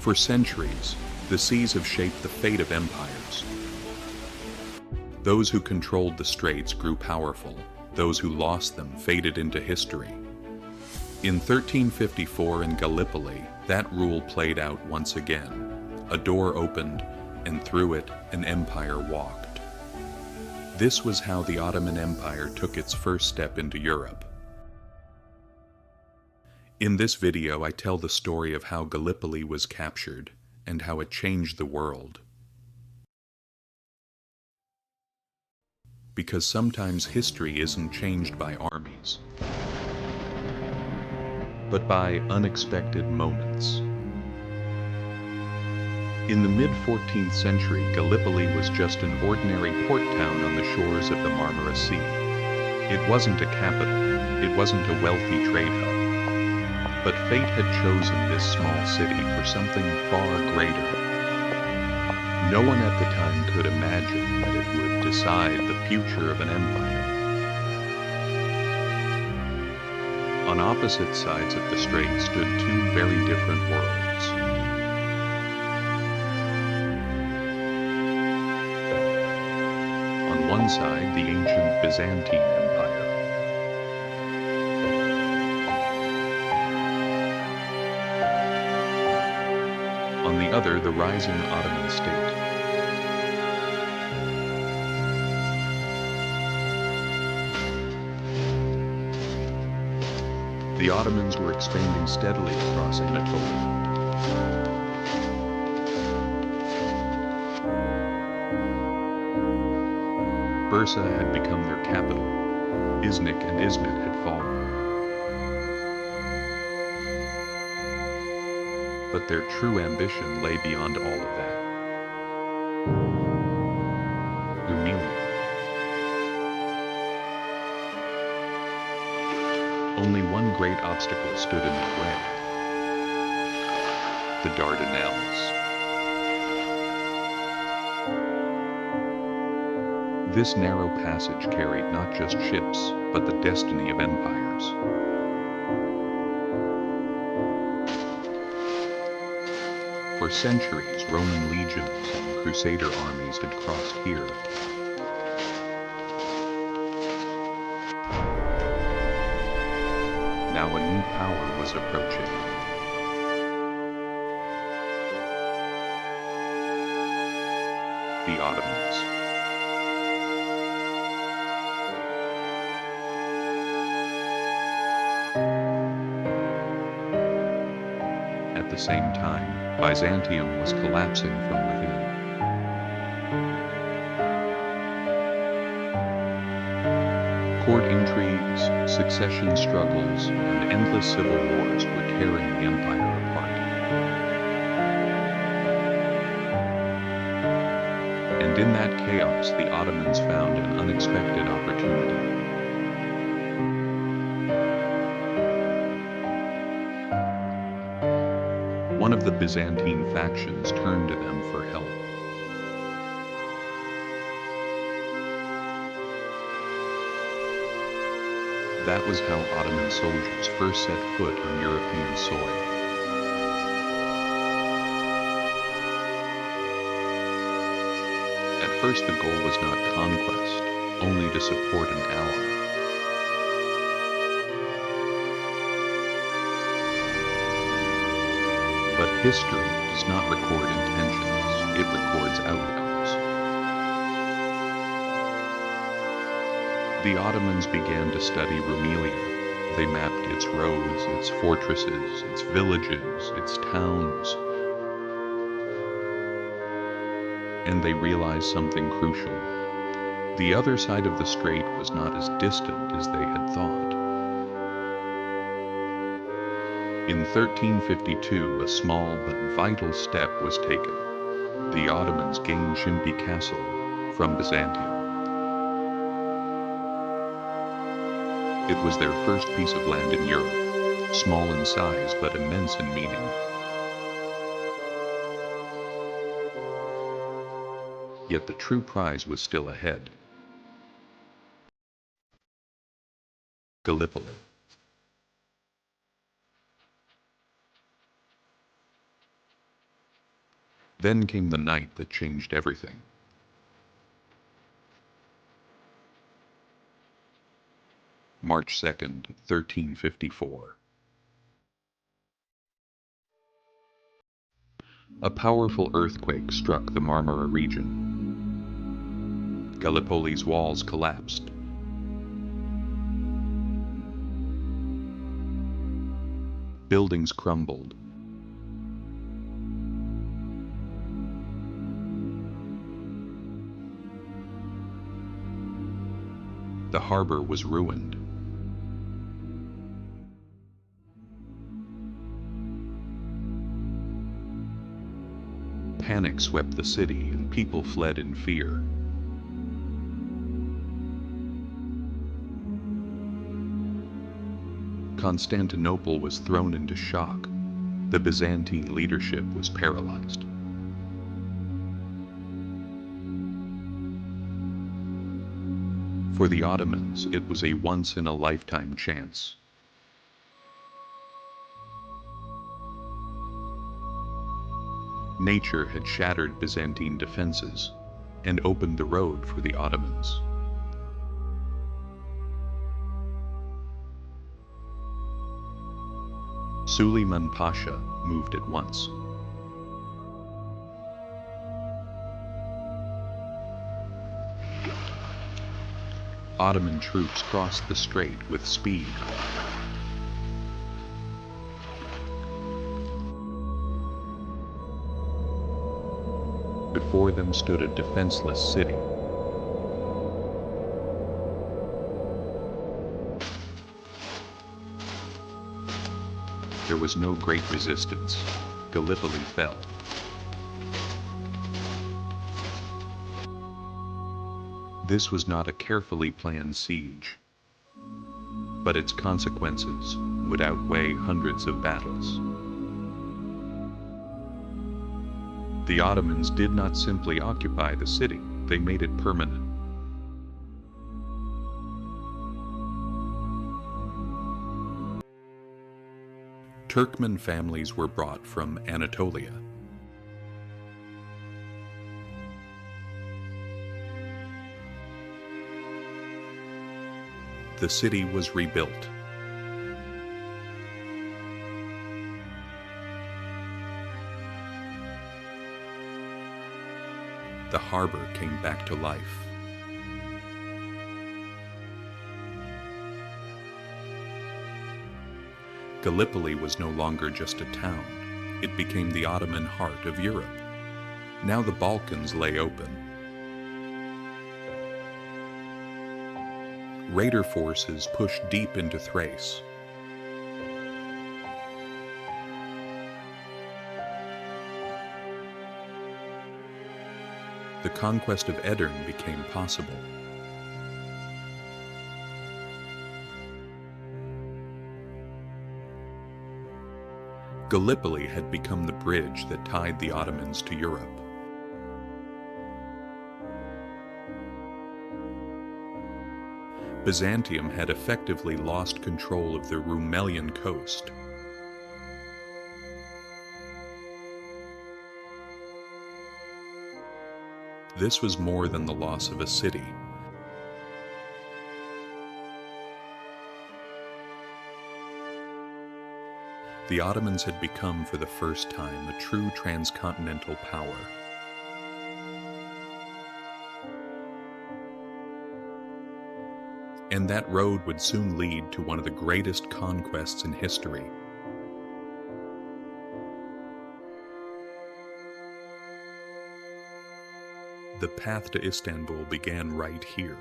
For centuries, the seas have shaped the fate of empires. Those who controlled the straits grew powerful. Those who lost them faded into history. In 1354 in Gallipoli, that rule played out once again. A door opened, and through it, an empire walked. This was how the Ottoman Empire took its first step into Europe. In this video, I tell the story of how Gallipoli was captured and how it changed the world. Because sometimes history isn't changed by armies, but by unexpected moments. In the mid-14th century, Gallipoli was just an ordinary port town on the shores of the Marmara Sea. It wasn't a capital, it wasn't a wealthy trade hub. But fate had chosen this small city for something far greater. No one at the time could imagine that it would decide the future of an empire. On opposite sides of the strait stood two very different worlds. On one side, the ancient Byzantine Empire. On the other, the rising Ottoman state. The Ottomans were expanding steadily across Anatolia. Bursa had become their capital. Iznik and Izmit had fallen. But their true ambition lay beyond all of that. Rumelia. Only one great obstacle stood in their way. The Dardanelles. This narrow passage carried not just ships, but the destiny of empires. For centuries, Roman legions and Crusader armies had crossed here. Now a new power was approaching. The Ottomans. At the same time, Byzantium was collapsing from within. Court intrigues, succession struggles, and endless civil wars were tearing the empire apart. And in that chaos, the Ottomans found an unexpected opportunity. One of the Byzantine factions turned to them for help. That was how Ottoman soldiers first set foot on European soil. At first, the goal was not conquest, only to support an ally. But history does not record intentions, it records outcomes. The Ottomans began to study Rumelia. They mapped its roads, its fortresses, its villages, its towns. And they realized something crucial. The other side of the strait was not as distant as they had thought. In 1352, a small but vital step was taken. The Ottomans gained Çimpe castle from Byzantium. It was their first piece of land in Europe, small in size but immense in meaning. Yet the true prize was still ahead. Gallipoli. Then came the night that changed everything. March 2nd, 1354. A powerful earthquake struck the Marmara region. Gallipoli's walls collapsed. Buildings crumbled. The harbor was ruined. Panic swept the city and people fled in fear. Constantinople was thrown into shock. The Byzantine leadership was paralyzed. For the Ottomans, it was a once-in-a-lifetime chance. Nature had shattered Byzantine defenses and opened the road for the Ottomans. Suleiman Pasha moved at once. Ottoman troops crossed the Strait with speed. Before them stood a defenseless city. There was no great resistance. Gallipoli fell. This was not a carefully planned siege, but its consequences would outweigh hundreds of battles. The Ottomans did not simply occupy the city, they made it permanent. Turkmen families were brought from Anatolia. The city was rebuilt. The harbor came back to life. Gallipoli was no longer just a town. It became the Ottoman heart of Europe. Now the Balkans lay open. Raider forces pushed deep into Thrace. The conquest of Edirne became possible. Gallipoli had become the bridge that tied the Ottomans to Europe. Byzantium had effectively lost control of the Rumelian coast. This was more than the loss of a city. The Ottomans had become, for the first time, a true transcontinental power. And that road would soon lead to one of the greatest conquests in history. The path to Istanbul began right here.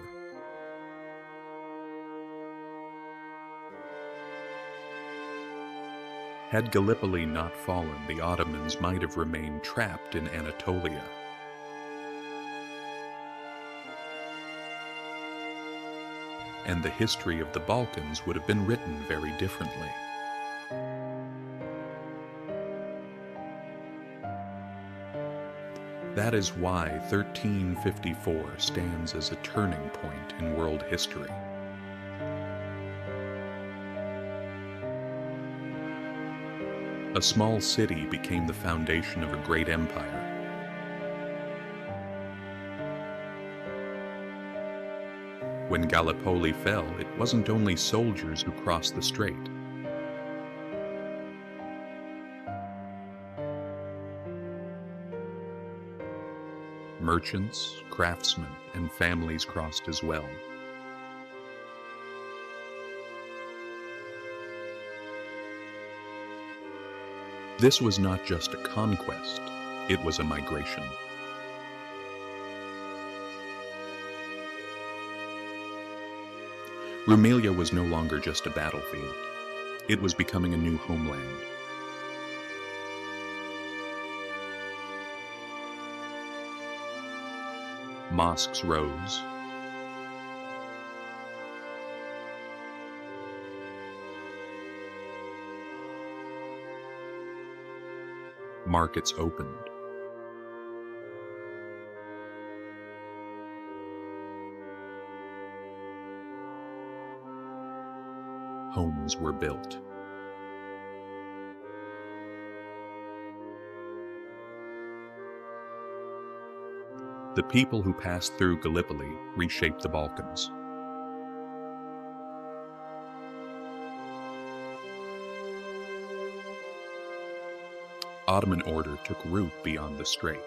Had Gallipoli not fallen, the Ottomans might have remained trapped in Anatolia. And the history of the Balkans would have been written very differently. That is why 1354 stands as a turning point in world history. A small city became the foundation of a great empire. When Gallipoli fell, it wasn't only soldiers who crossed the strait. Merchants, craftsmen, and families crossed as well. This was not just a conquest, it was a migration. Rumelia was no longer just a battlefield. It was becoming a new homeland. Mosques rose. Markets opened. Homes were built. The people who passed through Gallipoli reshaped the Balkans. Ottoman order took root beyond the Strait.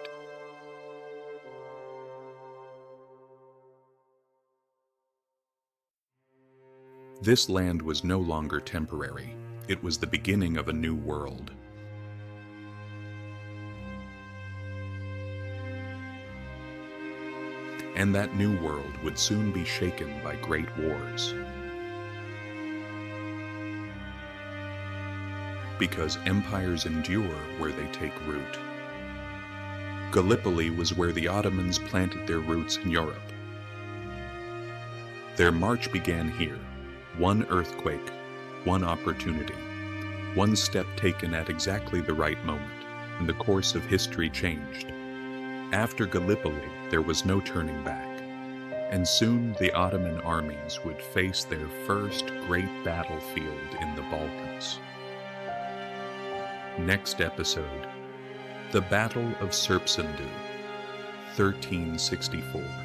This land was no longer temporary. It was the beginning of a new world. And that new world would soon be shaken by great wars. Because empires endure where they take root. Gallipoli was where the Ottomans planted their roots in Europe. Their march began here. One earthquake, one opportunity, one step taken at exactly the right moment, and the course of history changed. After Gallipoli, there was no turning back, and soon the Ottoman armies would face their first great battlefield in the Balkans. Next episode, the Battle of Sırpsındı, 1364.